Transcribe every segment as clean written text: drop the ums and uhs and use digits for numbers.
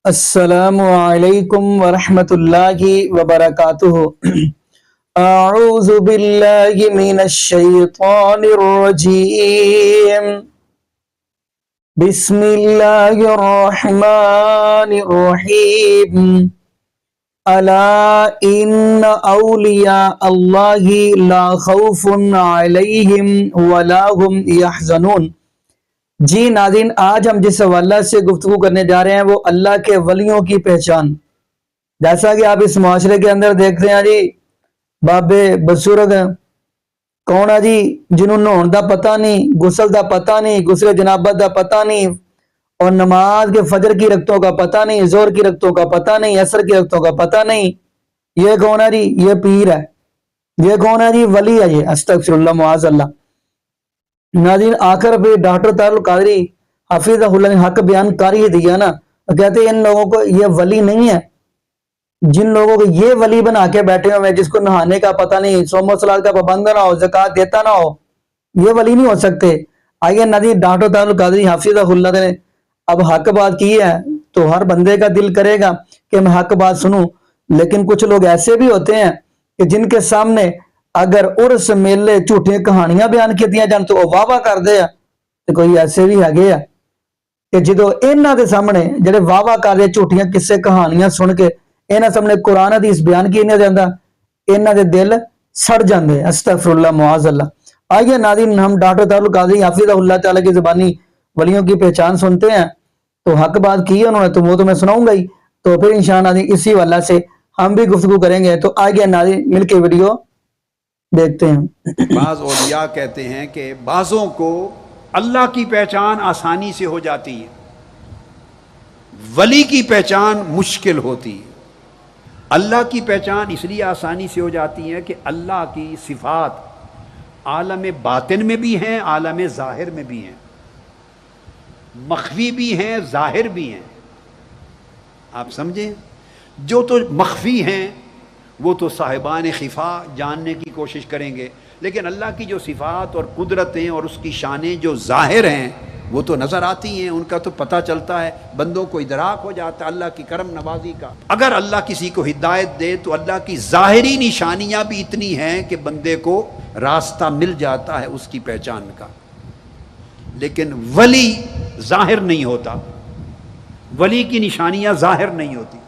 السلام علیکم ورحمۃ اللہ وبرکاتہ۔ اعوذ باللہ من الشیطان الرجیم، بسم اللہ الرحمن الرحیم۔ الا ان اولیاء اللہ لا خوف علیہم ولا هم یحزنون۔ جی ناظرین، آج ہم جس حوالہ سے گفتگو کرنے جا رہے ہیں وہ اللہ کے ولیوں کی پہچان۔ جیسا کہ آپ اس معاشرے کے اندر دیکھتے ہیں جی، بابے بزرگ کون ہے جی جنہوں نہون دا پتہ نہیں، غسل دا پتہ نہیں، غسل جنابت دا پتہ نہیں، اور نماز کے فجر کی رکعتوں کا پتہ نہیں، ظہر کی رکعتوں کا پتہ نہیں، عصر کی رکعتوں کا پتہ نہیں۔ یہ کون ہے جی؟ یہ پیر ہے۔ یہ کون ہے جی؟ ولی ہے یہ، استغفر اللہ معاذ اللہ۔ ناظرین، آخر پہ ڈاکٹر طاہر القادری حفظہ اللہ نے حق بیان کر ہی دیا نا، کہتے ہیں ان لوگوں کو یہ ولی نہیں ہے، جن لوگوں کو یہ ولی بنا کے بیٹھے ہوئے، جس کو نہانے کا پتہ نہیں، صوم و صلات کا پابند نہ ہو، زکوٰۃ دیتا نہ ہو، یہ ولی نہیں ہو سکتے۔ آئیے ناظرین، ڈاکٹر طاہر القادری حفظہ اللہ نے اب حق بات کی ہے تو ہر بندے کا دل کرے گا کہ میں حق بات سنوں، لیکن کچھ لوگ ایسے بھی ہوتے ہیں کہ جن کے سامنے اگر عرس میلے جھوٹیاں کہانیاں بیان کیتیاں جان تو وہ واہ واہ کر دے تے کوئی ایسے بھی ہے کہ جدو انہاں دے سامنے جڑے واہ واہ کر دے جھوٹیاں قصے کہانیاں سن کے انہاں سامنے قرآن حدیث بیان کی نہیں جاندا، انہاں دے دل سڑ جاندے۔ استغفر اللہ معاذ اللہ۔ آئیے ناظرین، ہم ڈاکٹر طاہر القادری حفظہ اللہ تعالیٰ کی زبانی ولیوں کی پہچان سنتے ہیں۔ تو حق بات کی ہے انہوں نے تو وہ تو میں سناؤں گا ہی، تو پھر انشاءاللہ اسی واللہ سے ہم بھی گفتگو کریں گے۔ تو آئیے ناظرین مل کے ویڈیو دیکھتے ہیں۔ بعض اولیاء کہتے ہیں کہ بعضوں کو اللہ کی پہچان آسانی سے ہو جاتی ہے، ولی کی پہچان مشکل ہوتی ہے۔ اللہ کی پہچان اس لیے آسانی سے ہو جاتی ہے کہ اللہ کی صفات عالم باطن میں بھی ہیں، عالم ظاہر میں بھی ہیں، مخفی بھی ہیں، ظاہر بھی ہیں۔ آپ سمجھیں، جو تو مخفی ہیں وہ تو صاحبان خفا جاننے کی کوشش کریں گے، لیکن اللہ کی جو صفات اور قدرتیں اور اس کی شانیں جو ظاہر ہیں وہ تو نظر آتی ہیں، ان کا تو پتہ چلتا ہے، بندوں کو ادراک ہو جاتا ہے اللہ کی کرم نوازی کا۔ اگر اللہ کسی کو ہدایت دے تو اللہ کی ظاہری نشانیاں بھی اتنی ہیں کہ بندے کو راستہ مل جاتا ہے اس کی پہچان کا، لیکن ولی ظاہر نہیں ہوتا، ولی کی نشانیاں ظاہر نہیں ہوتی۔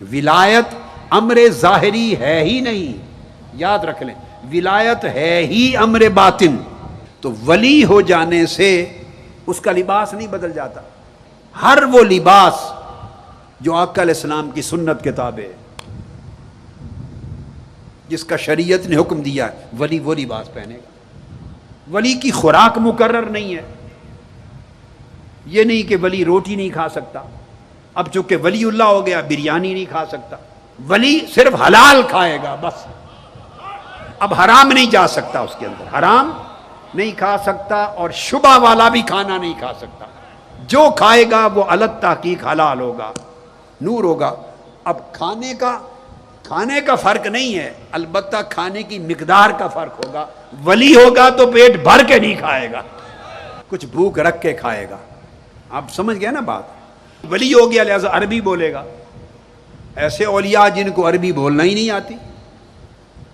ولایت امر ظاہری ہے ہی نہیں، یاد رکھ لیں، ولایت ہے ہی امر باطن۔ تو ولی ہو جانے سے اس کا لباس نہیں بدل جاتا، ہر وہ لباس جو آقا علیہ السلام کی سنت کے تابع ہے، جس کا شریعت نے حکم دیا ہے، ولی وہ لباس پہنے گا۔ ولی کی خوراک مقرر نہیں ہے، یہ نہیں کہ ولی روٹی نہیں کھا سکتا، اب چونکہ ولی اللہ ہو گیا بریانی نہیں کھا سکتا، ولی صرف حلال کھائے گا بس، اب حرام نہیں جا سکتا، اس کے اندر حرام نہیں کھا سکتا، اور شبہ والا بھی کھانا نہیں کھا سکتا، جو کھائے گا وہ الگ تحقیق حلال ہوگا، نور ہوگا۔ اب کھانے کا فرق نہیں ہے، البتہ کھانے کی مقدار کا فرق ہوگا۔ ولی ہوگا تو پیٹ بھر کے نہیں کھائے گا، کچھ بھوک رکھ کے کھائے گا۔ آپ سمجھ گئے نا بات؟ ولی ہو گیا لہذا عربی بولے گا۔ ایسے اولیاء جن کو عربی بولنا ہی نہیں آتی،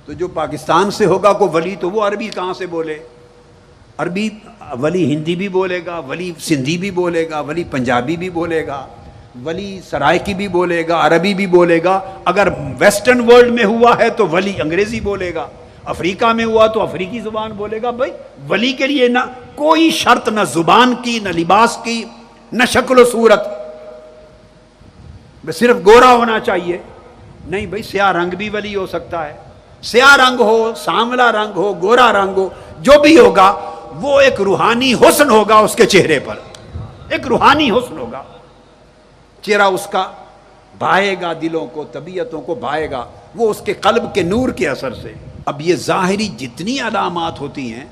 تو جو پاکستان سے ہوگا کوئی ولی تو وہ عربی کہاں سے بولے؟ عربی ولی ہندی بھی بولے گا، ولی سندھی بھی بولے گا، ولی پنجابی بھی بولے گا، ولی سرائکی بھی بولے گا، عربی بھی بولے گا۔ اگر ویسٹرن ورلڈ میں ہوا ہے تو ولی انگریزی بولے گا، افریقہ میں ہوا تو افریقی زبان بولے گا۔ بھائی ولی کے لیے نہ کوئی شرط، نہ زبان کی، نہ لباس کی، نہ شکل و صورت، صرف گورا ہونا چاہیے نہیں بھائی، سیاہ رنگ بھی ولی ہو سکتا ہے، سیاہ رنگ ہو، سانولا رنگ ہو، گورا رنگ ہو، جو بھی ہوگا وہ ایک روحانی حسن ہوگا اس کے چہرے پر، ایک روحانی حسن ہوگا، چہرہ اس کا بھائے گا، دلوں کو، طبیعتوں کو بھائے گا، وہ اس کے قلب کے نور کے اثر سے۔ اب یہ ظاہری جتنی علامات ہوتی ہیں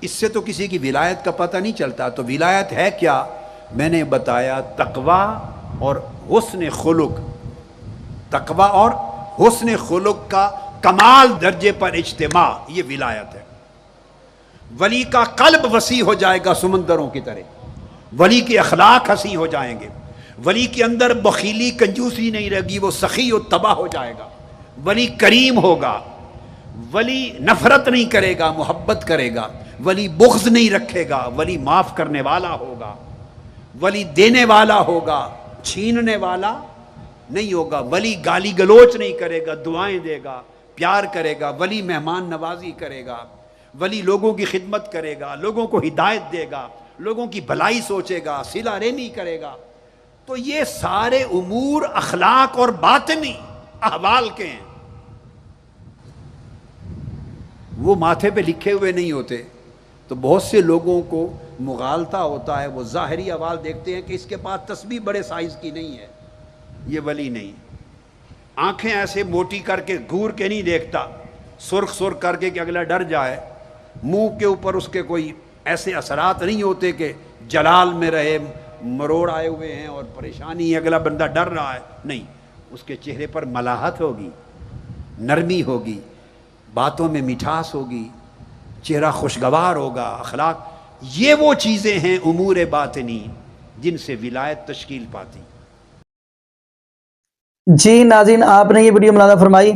اس سے تو کسی کی ولایت کا پتہ نہیں چلتا۔ تو ولایت ہے کیا؟ میں نے بتایا، تقویٰ اور حسن خلق، تقویٰ اور حسن خلق کا کمال درجے پر اجتماع، یہ ولایت ہے۔ ولی کا قلب وسیع ہو جائے گا سمندروں کی طرح، ولی کے اخلاق حسین ہو جائیں گے، ولی کے اندر بخیلی کنجوسی نہیں رہے گی، وہ سخی و تباہ ہو جائے گا۔ ولی کریم ہوگا، ولی نفرت نہیں کرے گا، محبت کرے گا۔ ولی بغض نہیں رکھے گا، ولی معاف کرنے والا ہوگا، ولی دینے والا ہوگا، چھیننے والا نہیں ہوگا۔ ولی گالی گلوچ نہیں کرے گا، دعائیں دے گا، پیار کرے گا۔ ولی مہمان نوازی کرے گا، ولی لوگوں کی خدمت کرے گا، لوگوں کو ہدایت دے گا، لوگوں کی بھلائی سوچے گا، صلہ رحمی کرے گا۔ تو یہ سارے امور اخلاق اور باطنی احوال کے ہیں، وہ ماتھے پہ لکھے ہوئے نہیں ہوتے۔ تو بہت سے لوگوں کو مغالطہ ہوتا ہے، وہ ظاہری احوال دیکھتے ہیں کہ اس کے پاس تسبیح بڑے سائز کی نہیں ہے، یہ ولی نہیں۔ آنکھیں ایسے موٹی کر کے گور کے نہیں دیکھتا، سرخ سرخ کر کے کہ اگلا ڈر جائے۔ منہ کے اوپر اس کے کوئی ایسے اثرات نہیں ہوتے کہ جلال میں رہے، مروڑ آئے ہوئے ہیں اور پریشانی ہے، اگلا بندہ ڈر رہا ہے، نہیں۔ اس کے چہرے پر ملاحت ہوگی، نرمی ہوگی، باتوں میں مٹھاس ہوگی، چہرہ خوشگوار ہوگا، اخلاق۔ یہ وہ چیزیں ہیں امور باطنی جن سے ولایت تشکیل پاتی۔ جی ناظرین، آپ نے یہ ویڈیو ملاحظہ فرمائی۔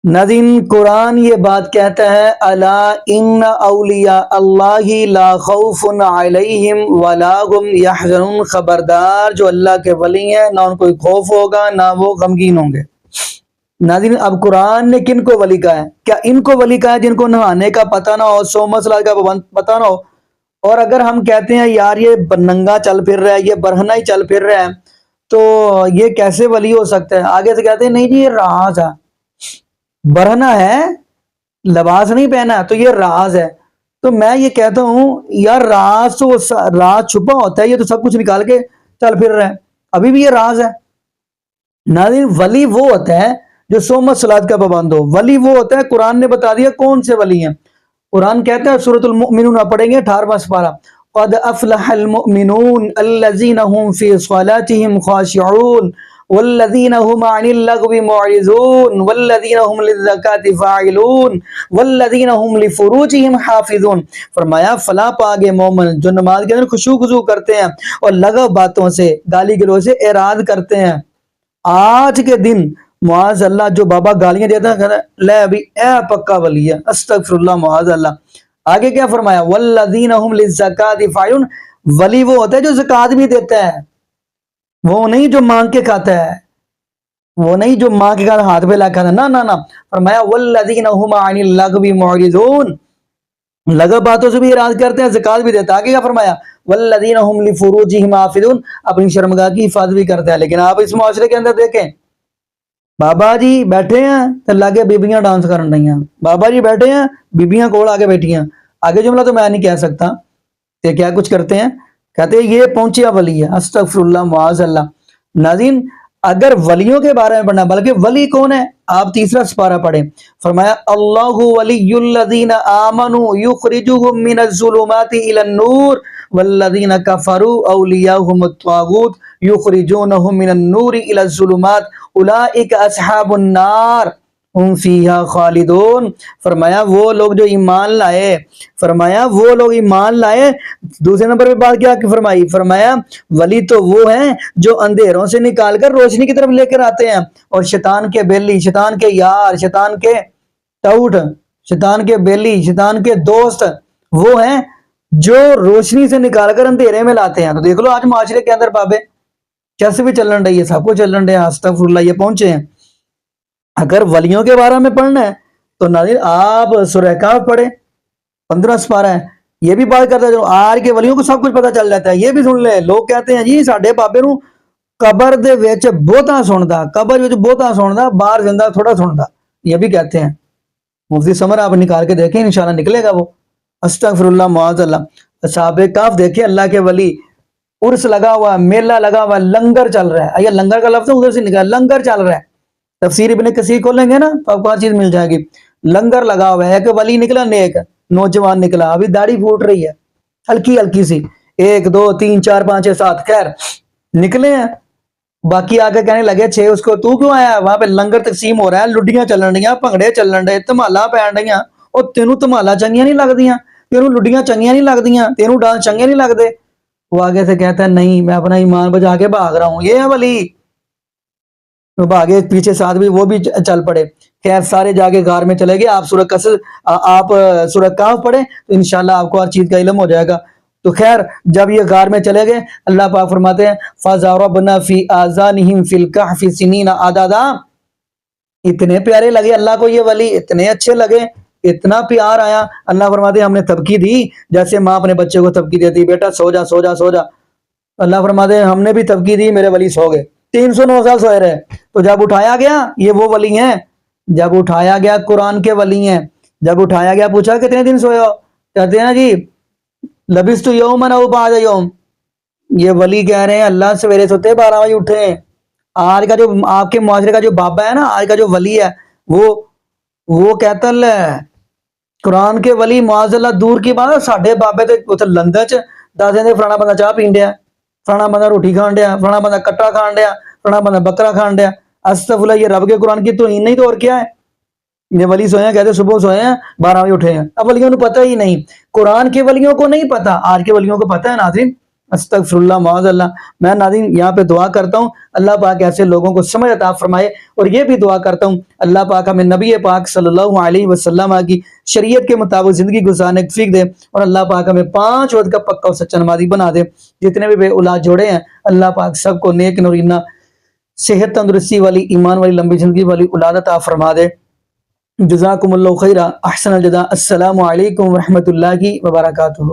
ناظرین، قرآن یہ بات کہتا ہے الا ان اولیاء اللہ لا خوف علیہم ولا هم یحزنون، خبردار جو اللہ کے ولی ہیں نہ ان کو خوف ہوگا نہ وہ غمگین ہوں گے۔ ناظرین، اب قرآن نے کن کو ولی کہا ہے؟ کیا ان کو ولی کہا ہے جن کو نہانے کا پتہ نہ ہو، سوم صلاۃ کا پتہ نہ ہو؟ اور اگر ہم کہتے ہیں یار یہ ننگا چل پھر رہا ہے، یہ برہنہ ہی چل پھر رہا ہے، تو یہ کیسے ولی ہو سکتا ہے؟ آگے سے کہتے ہیں نہیں جی یہ راز ہے، برہنہ ہے، لباس نہیں پہنا تو یہ راز ہے۔ تو میں یہ کہتا ہوں یار راز تو راز چھپا ہوتا ہے، یہ تو سب کچھ نکال کے چل پھر رہا ہے، ابھی بھی یہ راز ہے۔ ناظرین، ولی وہ ہوتا ہے جو سوم صلاۃ کا پابند ہو، ولی وہ ہوتا ہے، قرآن نے بتا دیا کون سے ولی ہیں۔ قرآن کہتا ہے سورۃ المؤمنون، آپ پڑھیں گے 18واں سپارہ، قد افلح المؤمنون الذین هم فی صلاتهم خاشعون والذین هم عن اللغو معرضون والذین هم للزکاة فاعلون والذین هم لفروجهم حافظون۔ فرمایا فلاں پاگے مومن جو نماز کے اندر خشوع خضوع کرتے ہیں اور لغو باتوں سے، گالی گلوچ سے اعراض کرتے ہیں۔ آج کے دن معاذ اللہ جو بابا گالیاں دیتا ہے لے ابھی اے پکا ولی ہے، استغفر اللہ معاذ اللہ۔ آگے کیا فرمایا؟ والذین هم للزکاة فاعلون، ولی وہ ہوتا ہے جو زکوٰۃ بھی دیتا ہے، وہ نہیں جو مانگ کے کھاتا ہے، وہ نہیں جو مانگ کے کھاتا ہاتھ پہ لا کھاتا، نہ نہ نہ۔ فرمایا والذین هم عن اللغو معرضون، لغو باتوں سے بھی اعراض کرتے ہیں، زکوٰۃ بھی دیتا ہے۔ آگے کیا فرمایا؟ والذین هم لفروجهم حافظون، اپنی شرمگاہ کی حفاظت بھی کرتا ہے۔ لیکن آپ اس معاشرے کے اندر دیکھیں، بابا جی بیٹھے ہیں تو لاگے بیبیاں ڈانس کرن رہی ہیں، بابا جی بیٹھے ہیں بیبیاں کول آگے بیٹھی ہیں۔ آگے جملہ تو میں نہیں کہہ سکتا کہ کیا کچھ کرتے ہیں، کہتے ہیں یہ پہنچیا ولی ہے، استغفر اللہ معاذ اللہ۔ ناظرین، اگر ولیوں کے بارے میں پڑھنا، بلکہ ولی کون ہے، آپ تیسرا سپارہ پڑھیں۔ فرمایا اللہ ولی الذین آمنوا یخرجهم من الظلمات الی النور والذین کفروا اولیاءهم الطاغوت یخرجونهم من النور الی الظلمات اولئک اصحاب النار ہم فیہا خالدون۔ فرمایا وہ لوگ جو ایمان لائے، فرمایا وہ لوگ ایمان لائے۔ دوسرے نمبر پہ بات کیا فرمائی؟ فرمایا ولی تو وہ ہیں جو اندھیروں سے نکال کر روشنی کی طرف لے کر آتے ہیں، اور شیطان کے بیلی، شیطان کے یار، شیطان کے ٹاؤٹ، شیطان کے بیلی، شیطان کے دوست وہ ہیں جو روشنی سے نکال کر اندھیرے میں لاتے ہیں۔ تو دیکھ لو آج معاشرے کے اندر بابے کیسے بھی چلن رہی ہے، سب کو چلن رہے ہیں، استغفر اللہ، یہ پہنچے ہیں۔ اگر ولیوں کے بارے میں پڑھنا ہے تو ناظرین آپ سورہ کہف پڑھیں، 15 سپارہ ہے۔ یہ بھی بات کرتا ہے جو آج کے ولیوں کو سب کچھ پتہ چل جاتا ہے، یہ بھی سن لے۔ لوگ کہتے ہیں جی ساڈے بابے نو قبر دے وچ بہتا سندا، قبر وچ بہتا سندا، باہر زندہ تھوڑا سندا، یہ بھی کہتے ہیں۔ مفتی سمر آپ نکال کے دیکھیں، انشاءاللہ نکلے گا وہ، استغفر اللہ معاذ اللہ۔ اصحاب کہف دیکھیں، اللہ کے ولی، عرس لگا ہوا ہے، میلہ لگا ہوا ہے، لنگر چل رہا ہے۔ یہ لنگر کا لفظ ادھر سے نکلا، لنگر چل رہا ہے۔ تفسیر ابن کثیر کھولیں گے نا تو آپ کو ہر چیز مل جائے گی۔ لنگر لگا ہوا ہے، ایک ولی نکلا نیک نوجوان نکلا، ابھی داڑھی پھوٹ رہی ہے ہلکی ہلکی سی، 1 2 3 4 5 6 7 خیر نکلے ہیں، باقی آگے کہنے لگے 6 اس کو تو کیوں آیا؟ وہاں پہ لنگر تقسیم ہو رہا ہے، لڈیاں چلن رہی ہیں، بھنگڑے چلن رہے، دھمالا پین رہی ہیں۔ اور تینوں دھمالا چنگیاں نہیں لگدیاں، تینوں لڈیاں چنگیاں نہیں لگدیاں، تینوں ڈانس چنگے نہیں لگدے؟ وہ آگے سے کہتا ہے نہیں میں اپنا ایمان بچا کے بھاگ رہا ہوں، یہ ہے ولی۔ وہ بھاگے، پیچھے ساتھ بھی وہ بھی چل پڑے۔ خیر سارے جا کے غار میں چلے گئے۔ آپ سورہ کہف پڑھیں تو انشاءاللہ آپ کو ہر چیز کا علم ہو جائے گا۔ تو خیر جب یہ غار میں چلے گئے، اللہ پاک فرماتے ہیں فَضَرَبْنَا فِي آذَانِهِمْ فِي الْكَهْفِ سِنِينَ عَدَدًا۔ اتنے پیارے لگے اللہ کو یہ ولی، اتنے اچھے لگے، اتنا پیار آیا۔ اللہ فرماتے ہیں ہم نے تبکی دی جیسے ماں اپنے بچے کو تبکی دیتی، بیٹا سو جا سو جا سو جا۔ اللہ فرماتے ہیں ہم نے بھی تبکی دی، میرے ولی سو گئے، 309 سال سوئے رہے۔ تو جب اٹھایا گیا، یہ وہ ولی ہیں، جب اٹھایا گیا قرآن کے ولی ہیں، جب اٹھایا گیا پوچھا کتنے دن سوئے ہو، کہتے ہیں جی لبثت یوما او بعض یوم۔ یہ ولی کہہ رہے ہیں اللہ سویرے سوتے 12 بجے اٹھے ہیں۔ آج کا جو آپ کے معاشرے کا جو بابا ہے نا، آج کا جو ولی ہے وہ کہتا ہے قرآن کے ولی معاذ اللہ دور کی بات ہے، ساڈے بابے تے لندن چ دسدے نے فلانا بندہ چاہ پین ڈیا، فلانا بندہ روٹی کھان ڈیا، فلانا بندہ کٹا کھان ڈیا، فلانا بندہ بکرا کھان ڈیا۔ استغفر اللہ، یہ رب کے قرآن کی توہین نہیں تو اور کیا ہے؟ یہ ولی سوئے ہیں، کہتے صبح سوئے ہیں 12 بجے اٹھے ہیں۔ اب ولیوں کو پتہ ہی نہیں، قرآن کے ولیوں کو نہیں پتہ، آج کے ولیوں کو پتہ ہے ناظرین۔ استغفر اللہ معاذ اللہ۔ میں ناظرین یہاں پہ دعا کرتا ہوں اللہ پاک ایسے لوگوں کو سمجھ عطا فرمائے، اور یہ بھی دعا کرتا ہوں اللہ پاک ہمیں نبی پاک صلی اللہ علیہ وسلم کی شریعت کے مطابق زندگی گزارنے کی توفیق دے، اور اللہ پاک ہمیں 5 وقت کا پکا اور سچا نمازی بنا دے۔ جتنے بھی بے اولاد جوڑے ہیں اللہ پاک سب کو نیک نورینہ صحت تندرستی والی، ایمان والی، لمبی زندگی والی اولاد عطا فرما دے۔ جزاکم اللہ خیرہ، احسن الجزاء۔ السلام علیکم ورحمۃ اللہ وبرکاتہ۔